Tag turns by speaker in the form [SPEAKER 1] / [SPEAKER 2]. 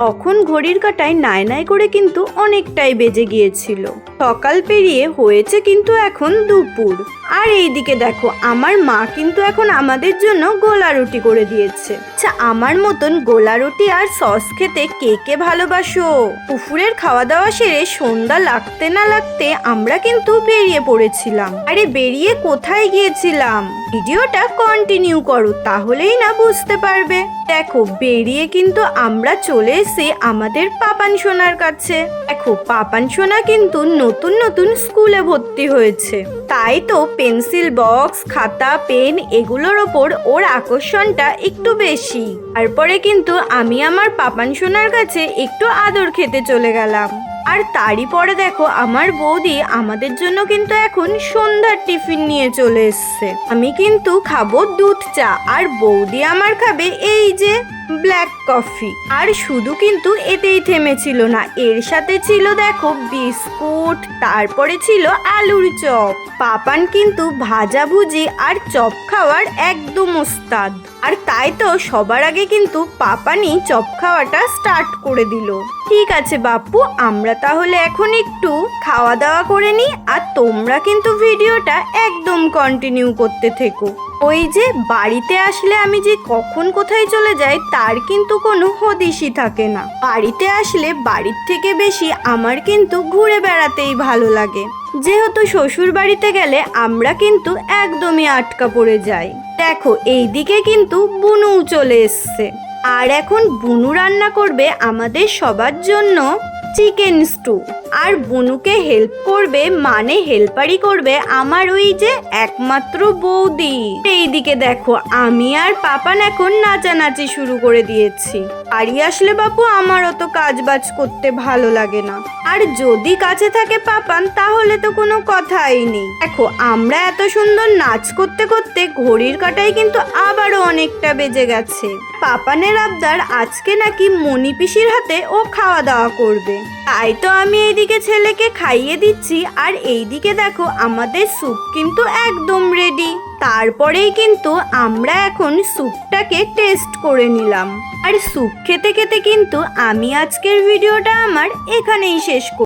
[SPEAKER 1] তখন ঘড়ির কাঁটায় নাই নাই করে কিন্তু অনেকটাই বেজে গিয়েছিল। সকাল পেরিয়ে হয়েছে কিন্তু এখন দুপুর। আর এইদিকে দেখো আমার মা কিন্তু এখন আমাদের জন্য গোলা রুটি করে দিয়েছে। আচ্ছা, আমার মতন গোলা রুটি আর সস খেতে কে কে ভালোবাসো? দুপুরের খাওয়া দাওয়া সেরে সন্ধ্যা লাগতে না লাগতে আমরা কিন্তু বেরিয়ে পড়েছিলাম। আরে বেরিয়ে কোথায় গিয়েছিলাম? ভিডিওটা কন্টিনিউ করো, তাহলেই না বুঝতে পারবে। দেখো বেরিয়ে কিন্তু আমরা চলে এসেছি আমাদের পাপান সোনার কাছে। দেখো পাপান সোনা কিন্তু নতুন নতুন স্কুলে ভর্তি হয়েছে, তাই তো পেন্সিল বক্স, খাতা, পেন এগুলোর ওপর ওর আকর্ষণটা একটু বেশি। তারপরে কিন্তু আমি আমার পাপান সোনার কাছে একটু আদর খেতে চলে গেলাম। আর তারই পরে দেখো আমার বৌদি আমাদের জন্য কিন্তু এখন সন্ধ্যার টিফিন নিয়ে চলে এসছে। আমি কিন্তু খাবো দুধ চা আর বৌদি আমার খাবে এই যে ব্ল্যাক কফি। আর শুধু কিন্তু এতেই থেমেছিল না, এর সাথে ছিল দেখো বিস্কুট, তারপরে ছিল আলুর চপ। পাপান কিন্তু ভাজাভুজি আর চপ খাওয়ার একদম ওস্তাদ। আর তাই তো সবার আগে কিন্তু পাপানই চপ খাওয়াটা স্টার্ট করে দিল। ঠিক আছে বাপু, আমরা তাহলে এখন একটু খাওয়া দাওয়া করে নিই, আর তোমরা কিন্তু ভিডিওটা একদম কন্টিনিউ করতে থেকো। ওই যে বাড়িতে আসলে আমি যে কখন কোথায় চলে যাই তার কিন্তু কোনো হদিশই থাকে না। বাড়িতে আসলে বাড়ির থেকে বেশি আমার কিন্তু ঘুরে বেড়াতেই ভালো লাগে। যেহেতু শ্বশুর বাড়িতে গেলে আমরা কিন্তু একদমই আটকা পড়ে যাই। দেখো এইদিকে কিন্তু বুনুও চলে এসছে, আর এখন বুনু রান্না করবে আমাদের সবার জন্য চিকেন স্টু। আর বুনুকে হেল্প করবে, মানে হেল্পারই করবে আমার ওই যে একমাত্র বৌদি। এইদিকে দেখো আমি আর পাপান এখন নাচানাচি শুরু করে দিয়েছি। বাড়ি আসলে বাপু আমারও তো কাজ বাজ করতে ভালো লাগে না, আর যদি কাছে থাকে পাপান তাহলে তো কোনো কথাই নেই। দেখো আমরা এত সুন্দর নাচ করতে করতে ঘড়ির কাঁটায় কিন্তু আবারও অনেকটা বেজে গেছে। পাপানের আবদার আজকে নাকি মনি পিসির হাতে ও খাওয়া দাওয়া করবে, তাই তো আমি এইদিকে ছেলেকে খাইয়ে দিচ্ছি। আর এইদিকে দেখো আমাদের স্যুপ কিন্তু একদম রেডি। তারপরেই কিন্তু আমরা এখন স্যুপটাকে টেস্ট করে নিলাম। আর স্যুপ খেতে খেতে কিন্তু আমি আজকের ভিডিওটা আমার এখানেই শেষ করব।